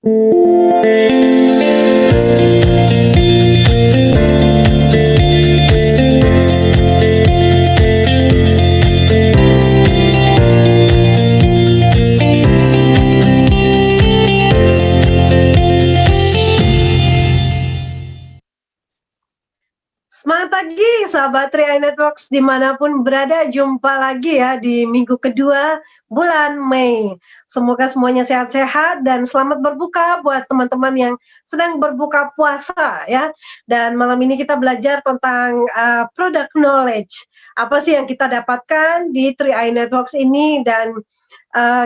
Semangat pagi sahabat 3i Networks dimanapun berada, jumpa lagi ya di minggu kedua bulan Mei. Semoga semuanya sehat-sehat dan selamat berbuka buat teman-teman yang sedang berbuka puasa ya. Dan malam ini kita belajar tentang product knowledge. Apa sih yang kita dapatkan di 3i Networks ini, dan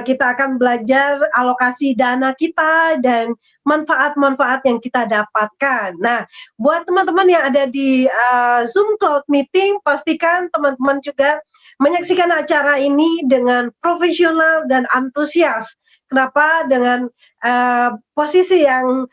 kita akan belajar alokasi dana kita dan manfaat-manfaat yang kita dapatkan. Nah, buat teman-teman yang ada di Zoom Cloud Meeting, pastikan teman-teman juga menyaksikan acara ini dengan profesional dan antusias. Kenapa? Dengan posisi yang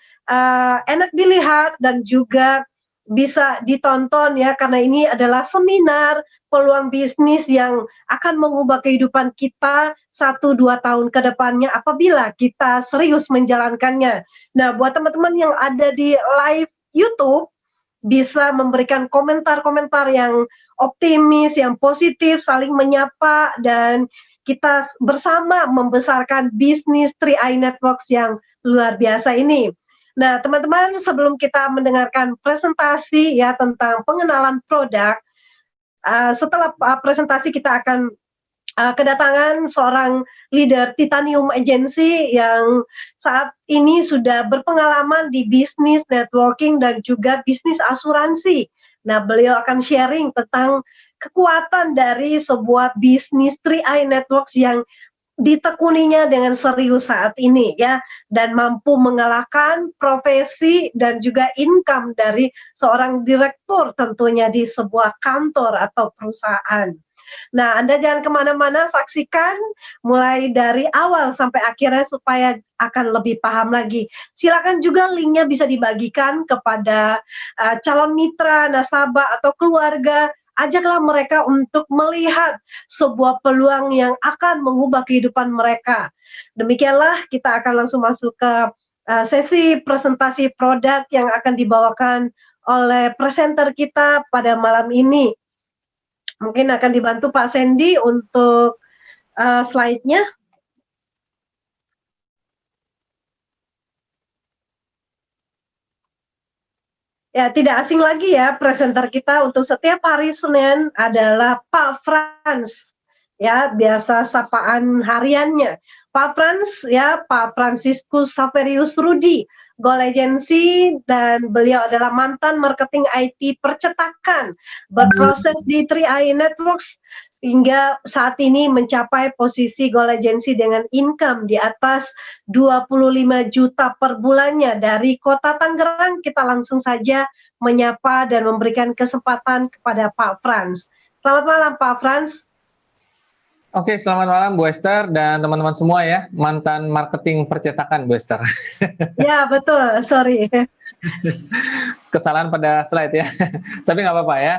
enak dilihat dan juga bisa ditonton ya, karena ini adalah seminar peluang bisnis yang akan mengubah kehidupan kita 1-2 tahun ke depannya apabila kita serius menjalankannya. Nah, buat teman-teman yang ada di live YouTube, bisa memberikan komentar-komentar yang optimis, yang positif, saling menyapa, dan kita bersama membesarkan bisnis 3i Networks yang luar biasa ini. Nah, teman-teman, sebelum kita mendengarkan presentasi ya tentang pengenalan produk, setelah presentasi kita akan kedatangan seorang leader Titanium Agency yang saat ini sudah berpengalaman di bisnis networking dan juga bisnis asuransi. Nah, beliau akan sharing tentang kekuatan dari sebuah bisnis 3i Networks yang ditekuninya dengan serius saat ini ya, dan mampu mengalahkan profesi dan juga income dari seorang direktur tentunya di sebuah kantor atau perusahaan. Nah, Anda jangan kemana-mana, saksikan mulai dari awal sampai akhirnya supaya akan lebih paham lagi. Silakan juga linknya bisa dibagikan kepada calon mitra, nasabah, atau keluarga. Ajaklah mereka untuk melihat sebuah peluang yang akan mengubah kehidupan mereka. Demikianlah, kita akan langsung masuk ke sesi presentasi produk yang akan dibawakan oleh presenter kita pada malam ini. Mungkin akan dibantu Pak Sandy untuk slide-nya. Ya, tidak asing lagi ya, presenter kita untuk setiap hari Senin adalah Pak Frans. Ya, biasa sapaan hariannya. Pak Frans ya, Pak Franciscus Saverius Rudi, Goal Agency, dan beliau adalah mantan marketing IT percetakan, berproses di 3i Networks hingga saat ini mencapai posisi Goal Agency dengan income di atas 25 juta per bulannya dari Kota Tangerang. Kita langsung saja menyapa dan memberikan kesempatan kepada Pak Frans. Selamat malam Pak Frans. Oke, selamat malam Bu Esther dan teman-teman semua ya, mantan marketing percetakan Bu Esther. Ya, betul, sorry. Kesalahan pada slide ya, tapi nggak apa-apa ya.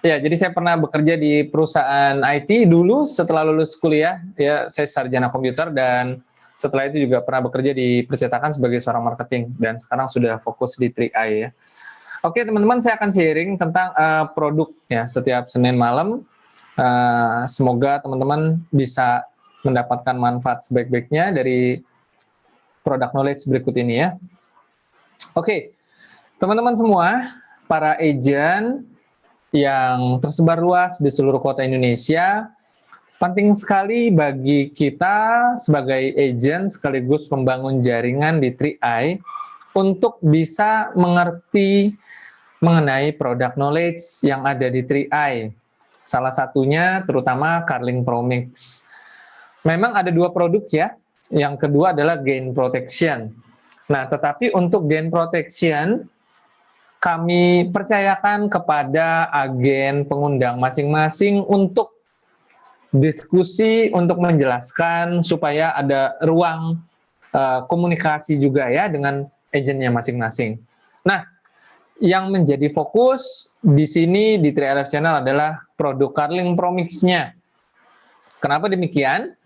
Ya, jadi saya pernah bekerja di perusahaan IT dulu setelah lulus kuliah, ya saya sarjana komputer, dan setelah itu juga pernah bekerja di percetakan sebagai seorang marketing, dan sekarang sudah fokus di 3i ya. Oke teman-teman, saya akan sharing tentang produk ya setiap Senin malam. Semoga teman-teman bisa mendapatkan manfaat sebaik-baiknya dari product knowledge berikut ini ya. Oke, teman-teman semua, para agent yang tersebar luas di seluruh kota Indonesia, penting sekali bagi kita sebagai agent sekaligus membangun jaringan di 3i untuk bisa mengerti mengenai product knowledge yang ada di 3i. Salah satunya terutama Carling Promix. Memang ada dua produk ya. Yang kedua adalah Gain Protection. Nah, tetapi untuk Gain Protection kami percayakan kepada agen pengundang masing-masing untuk diskusi, untuk menjelaskan supaya ada ruang komunikasi juga ya dengan agennya masing-masing. Nah, yang menjadi fokus di sini di 3i Live Channel adalah produk Carling Promix-nya. Kenapa demikian?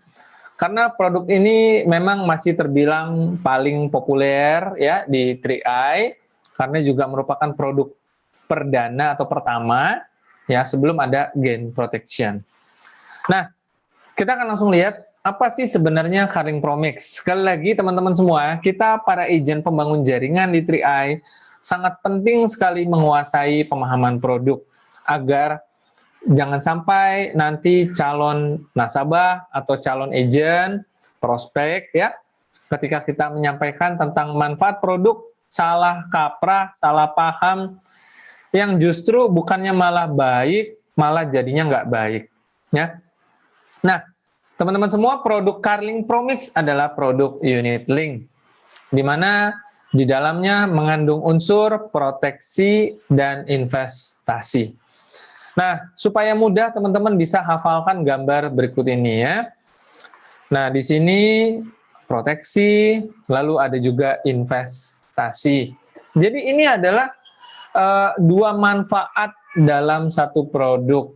Karena produk ini memang masih terbilang paling populer ya di 3i, karena juga merupakan produk perdana atau pertama ya sebelum ada gain protection. Nah, kita akan langsung lihat apa sih sebenarnya Carling Promix. Sekali lagi teman-teman semua, kita para agent pembangun jaringan di 3i sangat penting sekali menguasai pemahaman produk agar jangan sampai nanti calon nasabah atau calon agent, prospek ya, ketika kita menyampaikan tentang manfaat produk, salah kaprah, salah paham, yang justru bukannya malah baik, malah jadinya nggak baik. Ya. Nah, teman-teman semua, produk Carling Promix adalah produk unit link, di mana di dalamnya mengandung unsur proteksi dan investasi. Nah, supaya mudah teman-teman bisa hafalkan gambar berikut ini ya. Nah, di sini proteksi, lalu ada juga investasi. Jadi ini adalah dua manfaat dalam satu produk.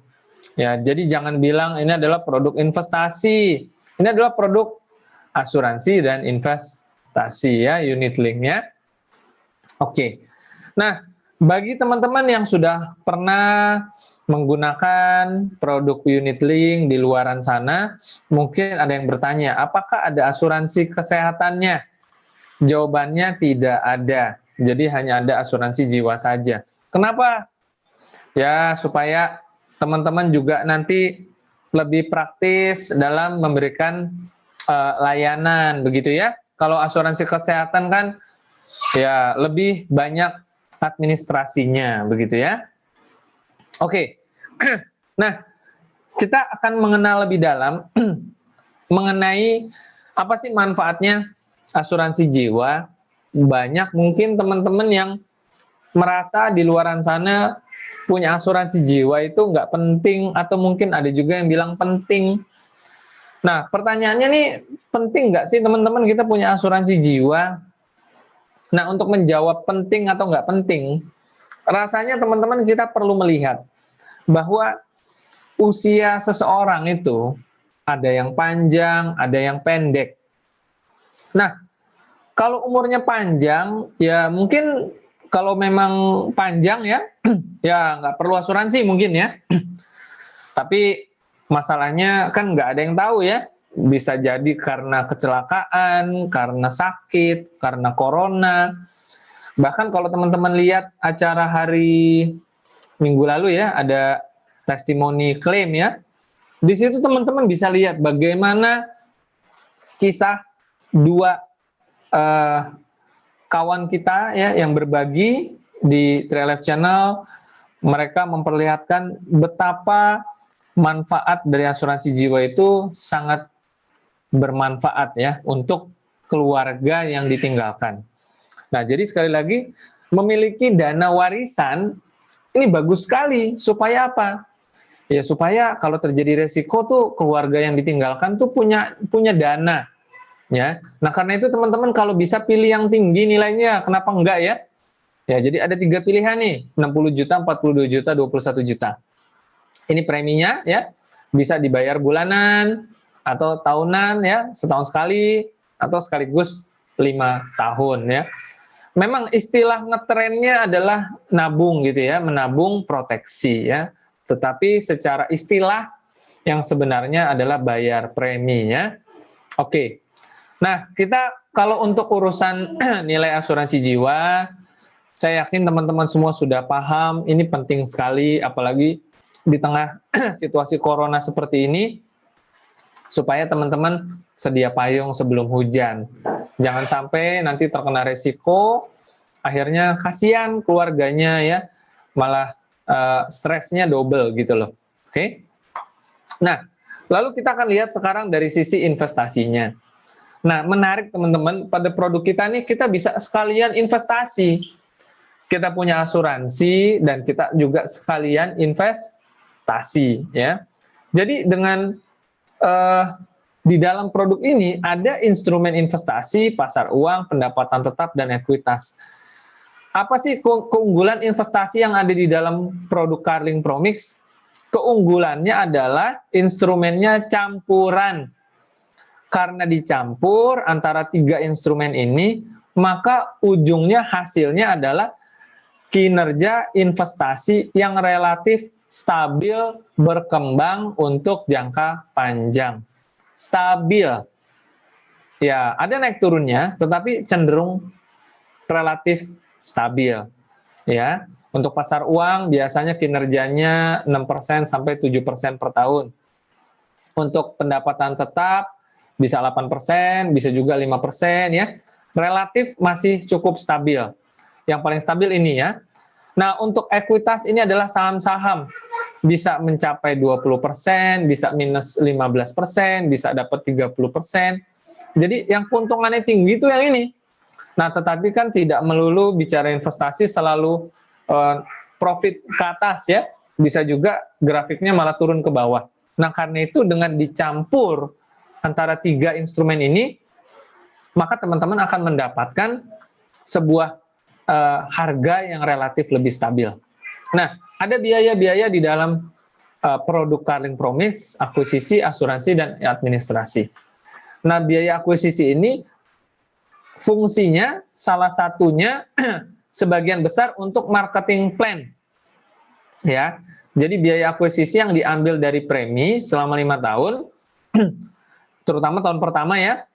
Ya, jadi jangan bilang ini adalah produk investasi. Ini adalah produk asuransi dan investasi ya, unit link-nya. Oke. Nah, bagi teman-teman yang sudah pernah menggunakan produk unit link di luaran sana, mungkin ada yang bertanya, apakah ada asuransi kesehatannya? Jawabannya tidak ada. Jadi hanya ada asuransi jiwa saja. Kenapa? Ya, supaya teman-teman juga nanti lebih praktis dalam memberikan layanan, begitu ya. Kalau asuransi kesehatan kan ya lebih banyak administrasinya, begitu ya. Oke. Nah, kita akan mengenal lebih dalam mengenai apa sih manfaatnya asuransi jiwa. Banyak mungkin teman-teman yang merasa di luaran sana punya asuransi jiwa itu nggak penting, atau mungkin ada juga yang bilang penting. Nah, pertanyaannya nih, penting nggak sih teman-teman kita punya asuransi jiwa? Nah, untuk menjawab penting atau nggak penting, rasanya teman-teman kita perlu melihat bahwa usia seseorang itu ada yang panjang, ada yang pendek. Nah, kalau umurnya panjang, ya mungkin kalau memang panjang ya, ya nggak perlu asuransi mungkin ya. Tapi masalahnya kan nggak ada yang tahu ya. Bisa jadi karena kecelakaan, karena sakit, karena corona. Bahkan kalau teman-teman lihat acara hari Minggu lalu ya, ada testimoni klaim ya. Di situ teman-teman bisa lihat bagaimana kisah dua kawan kita ya yang berbagi di Trail Life Channel. Mereka memperlihatkan betapa manfaat dari asuransi jiwa itu sangat bermanfaat ya untuk keluarga yang ditinggalkan. Nah, jadi sekali lagi memiliki dana warisan ini bagus sekali. Supaya apa? Ya supaya kalau terjadi resiko tuh keluarga yang ditinggalkan tuh punya dana. Ya, nah karena itu teman-teman kalau bisa pilih yang tinggi nilainya, kenapa enggak ya? Ya, jadi ada 3 pilihan nih, 60 juta, 42 juta, 21 juta. Ini preminya ya, bisa dibayar bulanan atau tahunan ya, setahun sekali atau sekaligus 5 tahun ya. Memang istilah ngetrennya adalah nabung gitu ya, menabung proteksi ya. Tetapi secara istilah yang sebenarnya adalah bayar premi ya. Oke. Nah, kita kalau untuk urusan nilai asuransi jiwa, saya yakin teman-teman semua sudah paham, ini penting sekali, apalagi di tengah situasi corona seperti ini, supaya teman-teman sedia payung sebelum hujan. Jangan sampai nanti terkena resiko, akhirnya kasihan keluarganya ya, malah stresnya double gitu loh. Oke? Nah, lalu kita akan lihat sekarang dari sisi investasinya. Nah, menarik teman-teman, pada produk kita nih kita bisa sekalian investasi. Kita punya asuransi dan kita juga sekalian investasi ya. Jadi dengan di dalam produk ini ada instrumen investasi, pasar uang, pendapatan tetap, dan ekuitas. Apa sih keunggulan investasi yang ada di dalam produk Carling Promix? Keunggulannya adalah instrumennya campuran. karena dicampur antara 3 instrumen ini, maka ujungnya hasilnya adalah kinerja investasi yang relatif stabil berkembang untuk jangka panjang. Stabil. Ya, ada naik turunnya, tetapi cenderung relatif stabil. Ya, untuk pasar uang biasanya kinerjanya 6% sampai 7% per tahun. Untuk pendapatan tetap bisa 8%, bisa juga 5% ya. Relatif masih cukup stabil. Yang paling stabil ini ya. Nah, untuk ekuitas ini adalah saham-saham. Bisa mencapai 20%, bisa minus 15%, bisa dapat 30%. Jadi yang keuntungannya tinggi itu yang ini. Nah, tetapi kan tidak melulu bicara investasi selalu profit ke atas ya. Bisa juga grafiknya malah turun ke bawah. Nah, karena itu dengan dicampur antara 3 instrumen ini, maka teman-teman akan mendapatkan sebuah harga yang relatif lebih stabil. Nah, ada biaya-biaya di dalam produk Carling Promix, akuisisi, asuransi, dan administrasi. Nah, biaya akuisisi ini fungsinya salah satunya sebagian besar untuk marketing plan. Ya. Jadi biaya akuisisi yang diambil dari premi selama 5 tahun, terutama tahun pertama ya,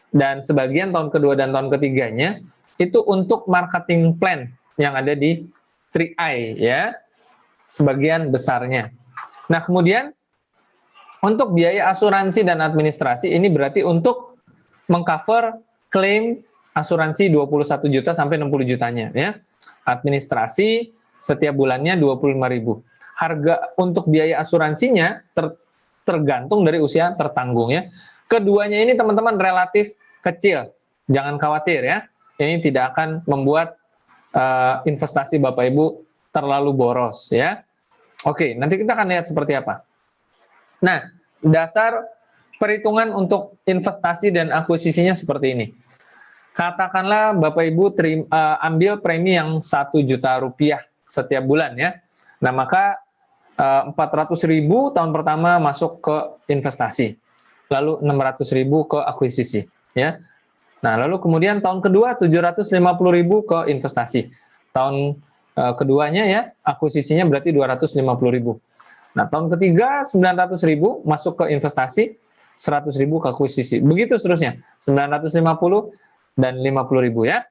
dan sebagian tahun kedua dan tahun ketiganya, itu untuk marketing plan yang ada di 3i ya, sebagian besarnya. Nah, kemudian untuk biaya asuransi dan administrasi ini berarti untuk mengcover klaim asuransi 21 juta sampai 60 jutanya ya. Administrasi setiap bulannya 25.000. Harga untuk biaya asuransinya tergantung dari usia tertanggung ya. Keduanya ini teman-teman relatif kecil. Jangan khawatir ya. Ini tidak akan membuat investasi Bapak Ibu terlalu boros ya. Oke, nanti kita akan lihat seperti apa. Nah, dasar perhitungan untuk investasi dan akuisisinya seperti ini. Katakanlah Bapak Ibu ambil premi yang 1 juta rupiah setiap bulan ya. Nah, maka 400.000 tahun pertama masuk ke investasi. Lalu 600.000 ke akuisisi ya. Nah, lalu kemudian tahun kedua 750.000 ke investasi. Tahun keduanya ya, akuisisinya berarti 250.000. Nah, tahun ketiga 900.000 masuk ke investasi, 100.000 ke akuisisi. Begitu seterusnya, 950 dan 50.000 ya.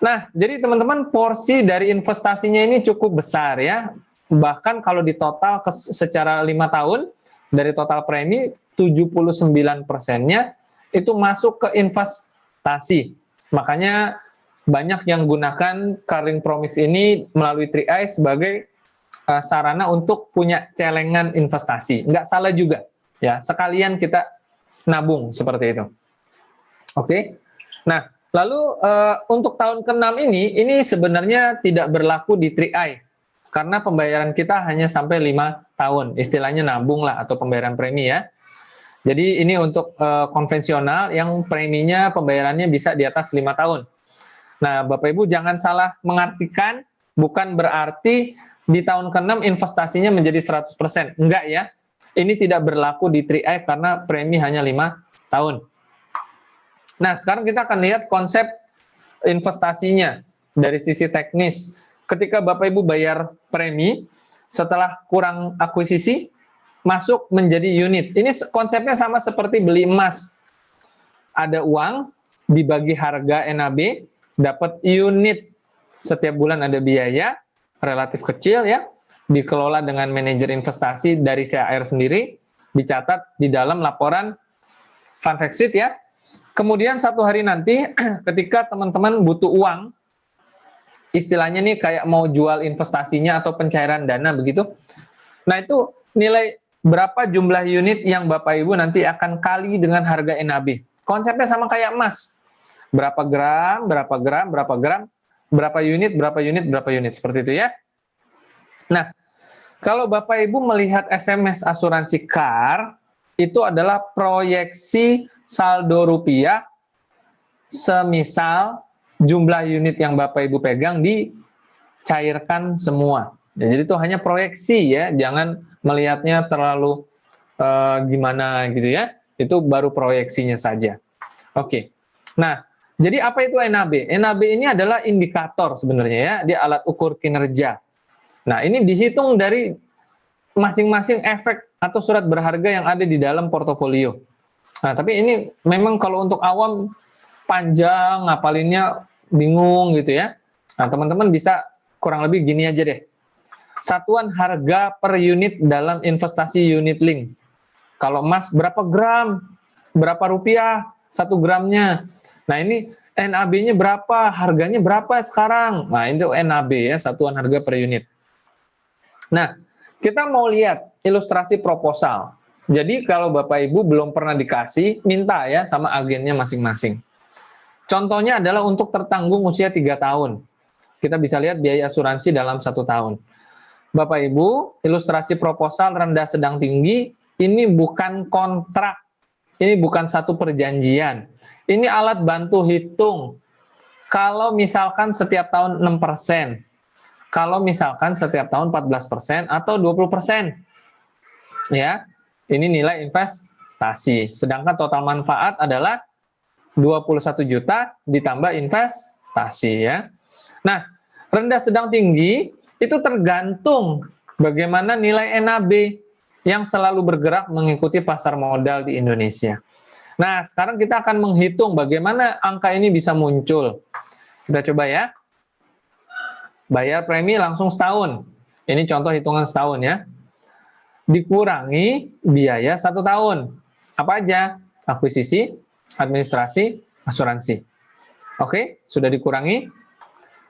Nah, jadi teman-teman porsi dari investasinya ini cukup besar ya. Bahkan kalau di total secara 5 tahun, dari total premi 79%-nya itu masuk ke investasi. Makanya banyak yang gunakan Carling Promix ini melalui 3i sebagai sarana untuk punya celengan investasi. Nggak salah juga, ya. Sekalian kita nabung seperti itu. Oke. Nah, lalu untuk tahun ke-6 ini sebenarnya tidak berlaku di 3i karena pembayaran kita hanya sampai 5 tahun. Istilahnya nabung lah atau pembayaran premi ya. Jadi ini untuk konvensional yang preminya pembayarannya bisa di atas 5 tahun. Nah, Bapak Ibu jangan salah mengartikan, bukan berarti di tahun ke-6 investasinya menjadi 100%. Enggak ya. Ini tidak berlaku di 3i karena premi hanya 5 tahun. Nah, sekarang kita akan lihat konsep investasinya dari sisi teknis. Ketika Bapak Ibu bayar premi, setelah kurang akuisisi, masuk menjadi unit. Ini konsepnya sama seperti beli emas. Ada uang, dibagi harga NAB, dapat unit. Setiap bulan ada biaya, relatif kecil ya, dikelola dengan manajer investasi dari CAR sendiri, dicatat di dalam laporan fund fact sheet ya. Kemudian satu hari nanti, ketika teman-teman butuh uang, istilahnya nih kayak mau jual investasinya atau pencairan dana begitu. Nah itu nilai berapa jumlah unit yang Bapak Ibu nanti akan kali dengan harga NAB. Konsepnya sama kayak emas. Berapa gram, berapa gram, berapa gram, berapa unit, berapa unit, berapa unit. Seperti itu ya. Nah, kalau Bapak Ibu melihat SMS asuransi CAR, itu adalah proyeksi saldo rupiah semisal jumlah unit yang Bapak Ibu pegang dicairkan semua. Ya, jadi itu hanya proyeksi ya, jangan melihatnya terlalu gimana gitu ya. Itu baru proyeksinya saja. Oke. Nah, jadi apa itu NAB? NAB ini adalah indikator sebenarnya ya, di alat ukur kinerja. Nah, ini dihitung dari masing-masing efek atau surat berharga yang ada di dalam portofolio. Nah, tapi ini memang kalau untuk awam panjang, ngapalinnya bingung gitu ya. Nah, teman-teman bisa kurang lebih gini aja deh. Satuan harga per unit dalam investasi unit link. Kalau emas berapa gram, berapa rupiah 1 gramnya. Nah, ini NAB-nya berapa, harganya berapa sekarang. Nah, itu NAB ya, satuan harga per unit. Nah, kita mau lihat ilustrasi proposal. Jadi kalau Bapak Ibu belum pernah dikasih, minta ya sama agennya masing-masing. Contohnya adalah untuk tertanggung usia 3 tahun. Kita bisa lihat biaya asuransi dalam 1 tahun. Bapak Ibu, ilustrasi proposal rendah sedang tinggi, ini bukan kontrak, ini bukan satu perjanjian. Ini alat bantu hitung. Kalau misalkan setiap tahun 6%, kalau misalkan setiap tahun 14% atau 20%. Ya, ini nilai investasi. Sedangkan total manfaat adalah 21 juta ditambah investasi ya. Nah, rendah sedang tinggi itu tergantung bagaimana nilai NAB yang selalu bergerak mengikuti pasar modal di Indonesia. Nah, sekarang kita akan menghitung bagaimana angka ini bisa muncul. Kita coba ya. Bayar premi langsung setahun. Ini contoh hitungan setahun ya. Dikurangi biaya 1 tahun. Apa aja? Akuisisi, administrasi, asuransi. Oke, sudah dikurangi.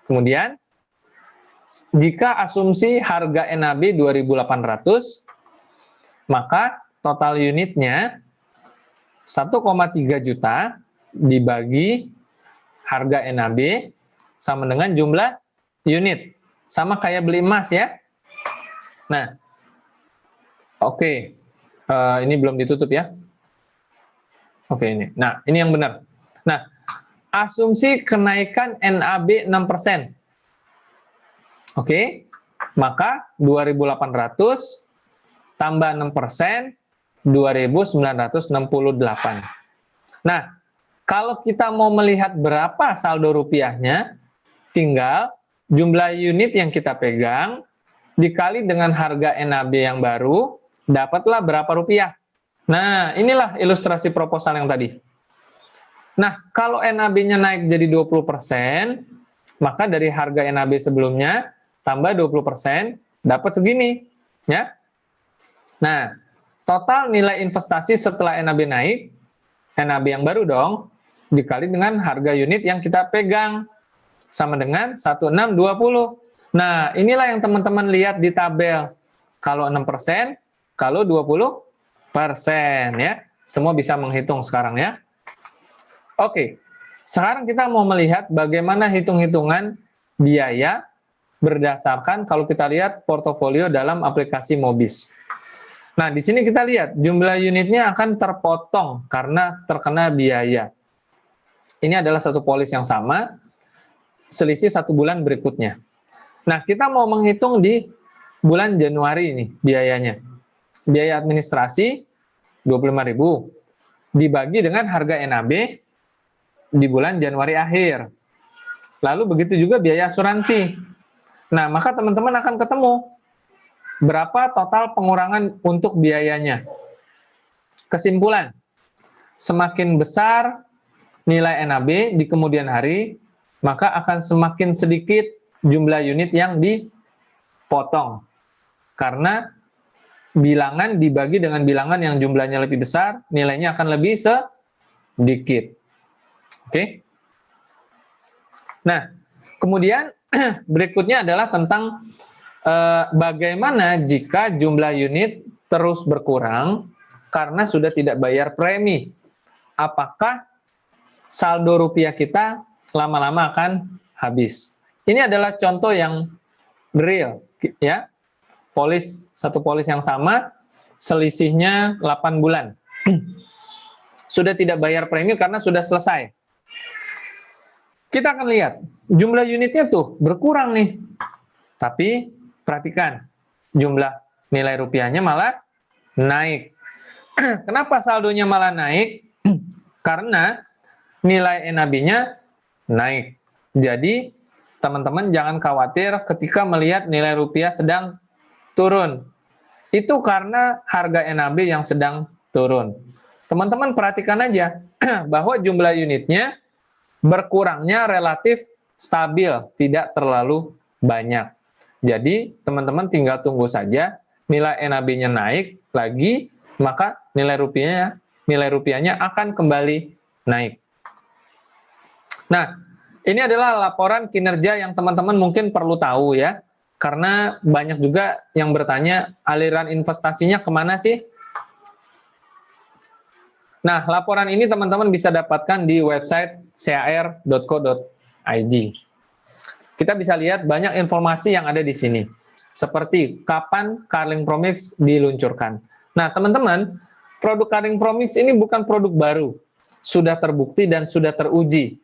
Kemudian, jika asumsi harga NAB 2.800, maka total unitnya 1,3 juta dibagi harga NAB sama dengan jumlah unit. Sama kayak beli emas ya. Nah, oke. Ini belum ditutup ya. Oke, ini. Nah, ini yang benar. Nah, asumsi kenaikan NAB 6%. Oke, maka 2.800 tambah 6%, 2.968. Nah, kalau kita mau melihat berapa saldo rupiahnya, tinggal jumlah unit yang kita pegang dikali dengan harga NAB yang baru, dapatlah berapa rupiah. Nah, inilah ilustrasi proposal yang tadi. Nah, kalau NAB-nya naik jadi 20%, maka dari harga NAB sebelumnya tambah 20%, dapat segini, ya. Nah, total nilai investasi setelah NAB naik, NAB yang baru dong, dikali dengan harga unit yang kita pegang, sama dengan 1620. Nah, inilah yang teman-teman lihat di tabel. Kalau 6%, kalau 20%, ya. Semua bisa menghitung sekarang, ya. Oke, sekarang kita mau melihat bagaimana hitung-hitungan biaya berdasarkan kalau kita lihat portofolio dalam aplikasi Mobis. Nah, di sini kita lihat jumlah unitnya akan terpotong karena terkena biaya. Ini adalah satu polis yang sama, selisih 1 bulan berikutnya. Nah, kita mau menghitung di bulan Januari ini biayanya. Biaya administrasi 25.000 dibagi dengan harga NAB di bulan Januari akhir. Lalu begitu juga biaya asuransi. Nah, maka teman-teman akan ketemu berapa total pengurangan untuk biayanya. Kesimpulan, semakin besar nilai NAB di kemudian hari, maka akan semakin sedikit jumlah unit yang dipotong. Karena bilangan dibagi dengan bilangan yang jumlahnya lebih besar, nilainya akan lebih sedikit. Oke? Nah, kemudian berikutnya adalah tentang bagaimana jika jumlah unit terus berkurang karena sudah tidak bayar premi. Apakah saldo rupiah kita lama-lama akan habis? Ini adalah contoh yang real, ya. Satu polis yang sama, selisihnya 8 bulan. Sudah tidak bayar premi karena sudah selesai. Kita akan lihat, jumlah unitnya tuh berkurang nih. Tapi, perhatikan, jumlah nilai rupiahnya malah naik. Kenapa saldonya malah naik? Karena nilai NAB-nya naik. Jadi, teman-teman jangan khawatir ketika melihat nilai rupiah sedang turun. Itu karena harga NAB yang sedang turun. Teman-teman perhatikan aja bahwa jumlah unitnya berkurangnya relatif stabil, tidak terlalu banyak. Jadi, teman-teman tinggal tunggu saja nilai NAB-nya naik lagi, maka nilai rupiahnya akan kembali naik. Nah, ini adalah laporan kinerja yang teman-teman mungkin perlu tahu ya, karena banyak juga yang bertanya aliran investasinya kemana sih? Nah, laporan ini teman-teman bisa dapatkan di website car.co.id. Kita bisa lihat banyak informasi yang ada di sini, seperti kapan Carling Promix diluncurkan. Nah, teman-teman, produk Carling Promix ini bukan produk baru, sudah terbukti dan sudah teruji.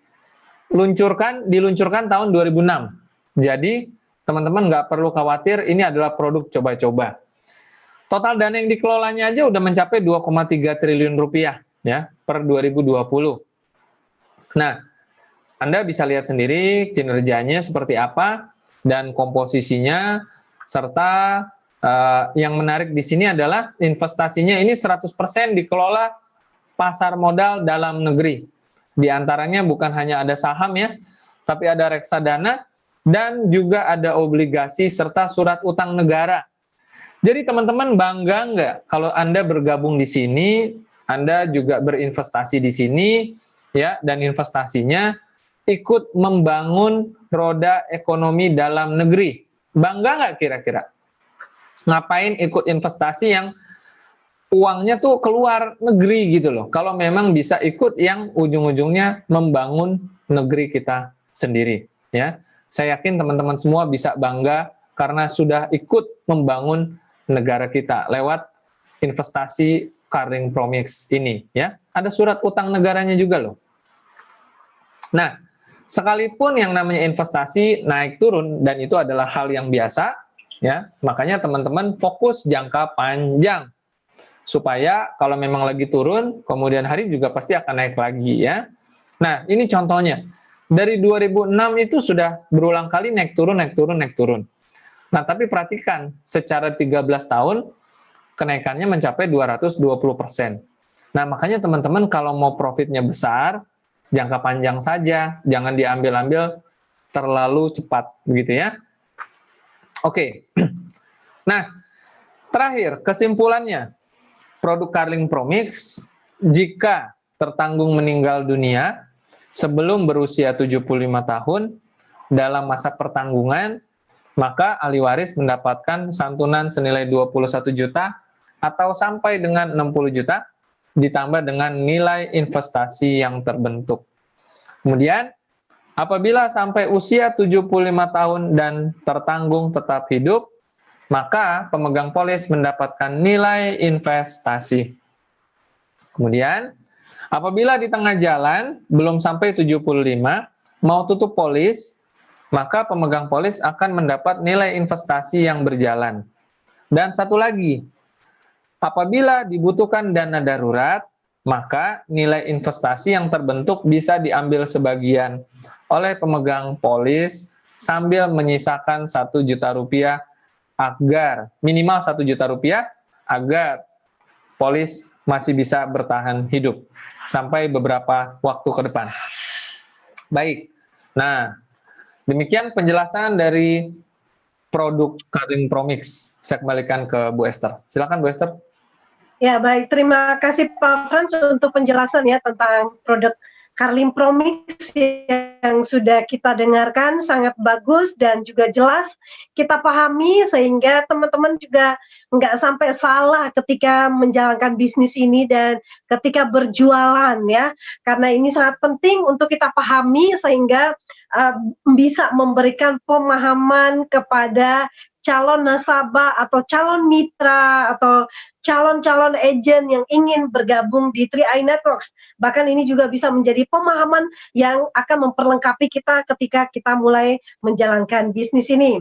Diluncurkan tahun 2006. Jadi, teman-teman nggak perlu khawatir, ini adalah produk coba-coba. Total dana yang dikelolanya aja udah mencapai 2,3 triliun rupiah ya per 2020. Nah, Anda bisa lihat sendiri kinerjanya seperti apa dan komposisinya, serta yang menarik di sini adalah investasinya ini 100% dikelola pasar modal dalam negeri. Di antaranya bukan hanya ada saham ya, tapi ada reksadana dan juga ada obligasi serta surat utang negara. Jadi teman-teman bangga nggak kalau Anda bergabung di sini, Anda juga berinvestasi di sini, ya, dan investasinya ikut membangun roda ekonomi dalam negeri. Bangga nggak kira-kira? Ngapain ikut investasi yang uangnya tuh keluar negeri gitu loh, kalau memang bisa ikut yang ujung-ujungnya membangun negeri kita sendiri ya. Saya yakin teman-teman semua bisa bangga karena sudah ikut membangun negara kita lewat investasi Carling Promix ini ya. Ada surat utang negaranya juga loh. Nah, sekalipun yang namanya investasi naik turun dan itu adalah hal yang biasa ya, makanya teman-teman fokus jangka panjang. Supaya kalau memang lagi turun, kemudian hari juga pasti akan naik lagi ya. Nah, ini contohnya. Dari 2006 itu sudah berulang kali naik turun, naik turun, naik turun. Nah, tapi perhatikan, secara 13 tahun, kenaikannya mencapai 220%. Nah, makanya teman-teman kalau mau profitnya besar, jangka panjang saja, jangan diambil-ambil terlalu cepat, begitu ya. Oke. Nah, terakhir, kesimpulannya. Produk Carling Promix, jika tertanggung meninggal dunia sebelum berusia 75 tahun dalam masa pertanggungan, maka ahli waris mendapatkan santunan senilai 21 juta atau sampai dengan 60 juta ditambah dengan nilai investasi yang terbentuk. Kemudian, apabila sampai usia 75 tahun dan tertanggung tetap hidup, maka pemegang polis mendapatkan nilai investasi. Kemudian, apabila di tengah jalan belum sampai 75, mau tutup polis, maka pemegang polis akan mendapat nilai investasi yang berjalan. Dan satu lagi, apabila dibutuhkan dana darurat, maka nilai investasi yang terbentuk bisa diambil sebagian oleh pemegang polis sambil menyisakan 1 juta rupiah agar minimal 1 juta rupiah agar polis masih bisa bertahan hidup sampai beberapa waktu ke depan. Baik, nah demikian penjelasan dari produk Carling Promix. Saya kembalikan ke Bu Esther. Silakan Bu Esther. Ya baik, terima kasih Pak Frans untuk penjelasan ya tentang produk Carling Promix yang sudah kita dengarkan, sangat bagus dan juga jelas kita pahami sehingga teman-teman juga nggak sampai salah ketika menjalankan bisnis ini dan ketika berjualan ya, karena ini sangat penting untuk kita pahami sehingga bisa memberikan pemahaman kepada calon nasabah atau calon mitra atau calon-calon agent yang ingin bergabung di 3i Networks. Bahkan ini juga bisa menjadi pemahaman yang akan memperlengkapi kita ketika kita mulai menjalankan bisnis ini.